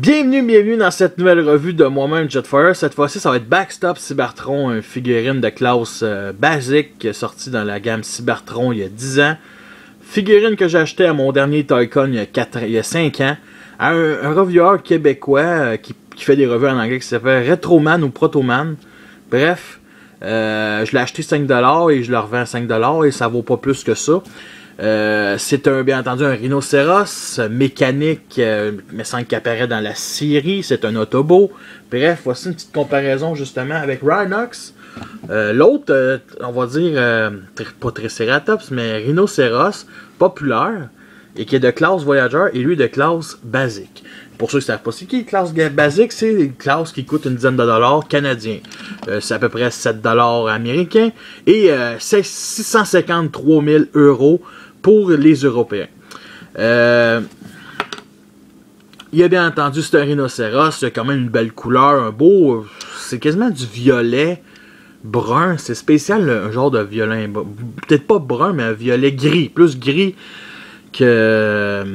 Bienvenue dans cette nouvelle revue de moi-même Jetfire. Cette fois-ci, ça va être Backstop Cybertron, une figurine de classe basique sortie dans la gamme Cybertron il y a 10 ans. Figurine que j'ai acheté à mon dernier Toy-Con il y a 5 ans. À un revieweur québécois qui fait des revues en anglais qui s'appelle Retroman ou Protoman. Bref, je l'ai acheté 5$ et je le revends 5$ et ça vaut pas plus que ça. C'est bien entendu un rhinocéros mécanique, mais sans qu'il apparaît dans la série. C'est un Autobot. Bref, voici une petite comparaison justement avec Rhinox. L'autre, on va dire, pas Triceratops, mais rhinocéros populaire et qui est de classe Voyager et lui de classe basique. Pour ceux qui ne savent pas c'est qui, classe basique, c'est une classe qui coûte une dizaine de dollars canadiens. C'est à peu près 7$ américains et c'est 653 000 € pour les Européens. Il y a bien entendu, c'est un rhinocéros, il y a quand même une belle couleur, un beau, c'est quasiment du violet brun, c'est spécial, un genre de violet, peut-être pas brun, mais un violet gris, plus gris que...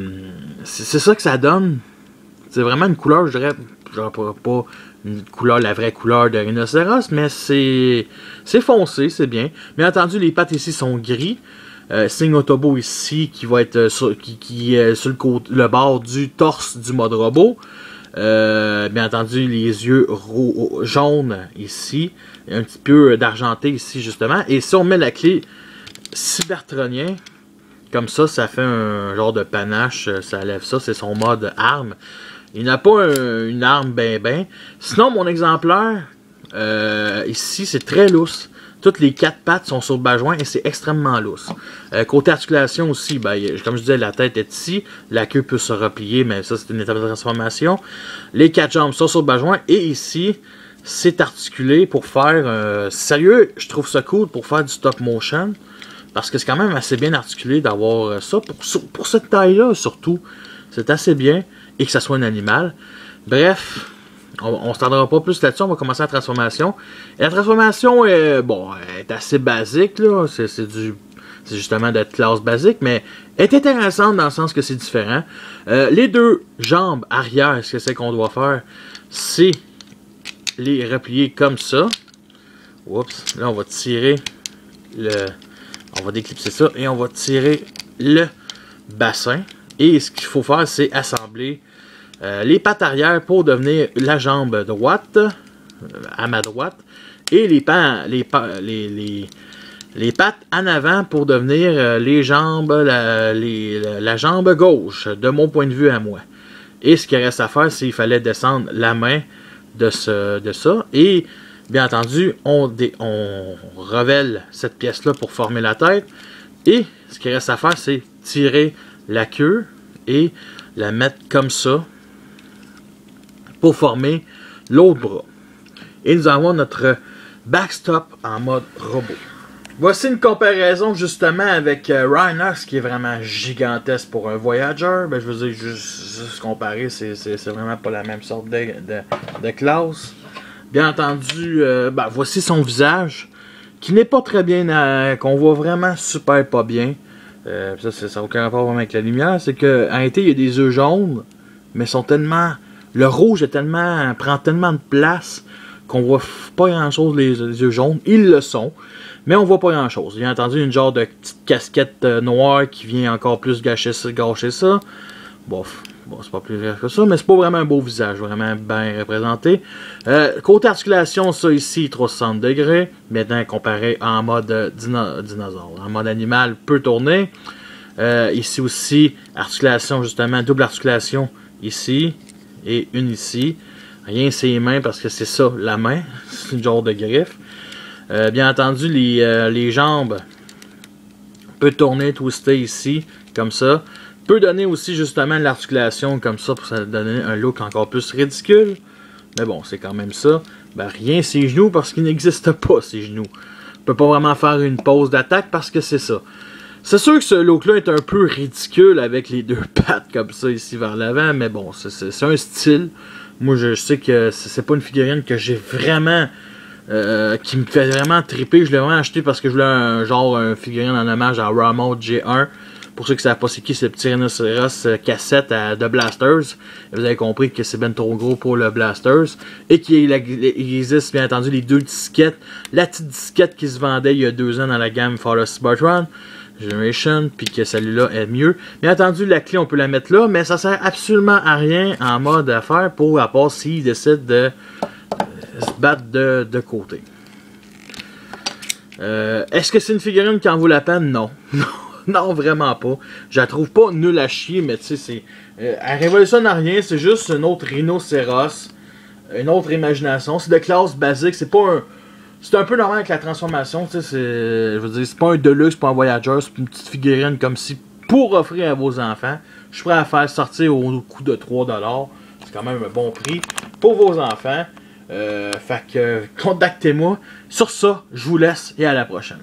C'est ça que ça donne. C'est vraiment une couleur, je dirais, genre pas une couleur, la vraie couleur de rhinocéros, mais c'est foncé, c'est bien. Bien entendu, les pattes ici sont gris. Signe Autobot ici qui va être qui est sur le bord du torse du mode robot. Bien entendu, les yeux jaunes ici, un petit peu d'argenté ici justement. Et si on met la clé cybertronien, comme ça fait un genre de panache, ça lève ça, c'est son mode arme. Il n'a pas une arme ben. Sinon, mon exemplaire, ici, c'est très lousse. Toutes les 4 pattes sont sur le bas-joint et c'est extrêmement lousse. Côté articulation aussi, ben, comme je disais, la tête est ici. La queue peut se replier, mais ça, c'est une étape de transformation. Les 4 jambes sont sur le bas-joint et ici, c'est articulé pour faire... sérieux, je trouve ça cool pour faire du stop motion. Parce que c'est quand même assez bien articulé d'avoir ça. Pour cette taille-là, surtout, c'est assez bien. Et que ça soit un animal. Bref, on ne se tardera pas plus là-dessus. On va commencer la transformation. Et la transformation est, est assez basique. C'est justement de classe basique. Mais est intéressante dans le sens que c'est différent. Les deux jambes arrière, ce que c'est qu'on doit faire, c'est les replier comme ça. Oups, là on va tirer on va déclipser ça et on va tirer le bassin. Et ce qu'il faut faire, c'est assembler les pattes arrière pour devenir la jambe droite, à ma droite, et les pattes en avant pour devenir les jambes, la jambe gauche, de mon point de vue à moi. Et ce qu'il reste à faire, c'est qu'il fallait descendre la main de ça. Et bien entendu, on revèle cette pièce-là pour former la tête. Et ce qu'il reste à faire, c'est tirer la queue et la mettre comme ça pour former l'autre bras. Et nous avons notre backstop en mode robot. Voici une comparaison justement avec Rhinox qui est vraiment gigantesque pour un Voyager. Ben, je veux dire, juste comparer, c'est vraiment pas la même sorte de classe. Bien entendu, voici son visage qui n'est pas très bien, qu'on voit vraiment super pas bien. Ça n'a aucun rapport avec la lumière, c'est qu'en été, il y a des yeux jaunes, mais sont tellement... Le rouge prend tellement de place qu'on voit pas grand-chose les yeux jaunes. Ils le sont, mais on voit pas grand-chose. Bien entendu, une genre de petite casquette noire qui vient encore plus gâcher ça. Bon, c'est pas plus grave que ça, mais c'est pas vraiment un beau visage, vraiment bien représenté. Côté articulation, ça ici, 360 degrés. Maintenant, comparé en mode dinosaure. En mode animal, peut tourner. Ici aussi, articulation, justement, double articulation ici et une ici. Rien, c'est les mains parce que c'est ça, la main. C'est une genre de griffe. Bien entendu, les jambes peut tourner, twister ici, comme ça. Peut donner aussi justement l'articulation comme ça pour ça donner un look encore plus ridicule. Mais bon, c'est quand même ça. Ben, rien ses genoux parce qu'il n'existe pas ses genoux. On peut pas vraiment faire une pause d'attaque parce que c'est ça. C'est sûr que ce look-là est un peu ridicule avec les deux pattes comme ça ici vers l'avant. Mais bon, c'est un style. Moi, je sais que c'est pas une figurine que j'ai vraiment... qui me fait vraiment triper. Je l'ai vraiment acheté parce que je voulais un figurine en hommage à Ramo G1. Pour ceux qui ne savent pas c'est qui, c'est le petit rhinocéros cassette de Blasters. Et vous avez compris que c'est ben trop gros pour le Blasters. Et qu'il existe bien entendu les deux disquettes. La petite disquette qui se vendait il y a 2 ans dans la gamme Fall of Cybertron Generation, puis que celui-là est mieux. Bien entendu, la clé, on peut la mettre là, mais ça sert absolument à rien en mode affaire, à part s'ils décident de se battre de côté. Est-ce que c'est une figurine qui en vaut la peine? Non. Non, vraiment pas. Je la trouve pas nulle à chier, mais tu sais, c'est... elle révolutionne rien, c'est juste un autre rhinocéros, une autre imagination. C'est de classe basique, c'est pas un... C'est un peu normal avec la transformation, tu sais, je veux dire, c'est pas un Deluxe, pas un Voyager, c'est une petite figurine comme si, pour offrir à vos enfants, je suis prêt à faire sortir au coût de 3$. C'est quand même un bon prix pour vos enfants. Fait que, contactez-moi. Sur ça, je vous laisse et à la prochaine.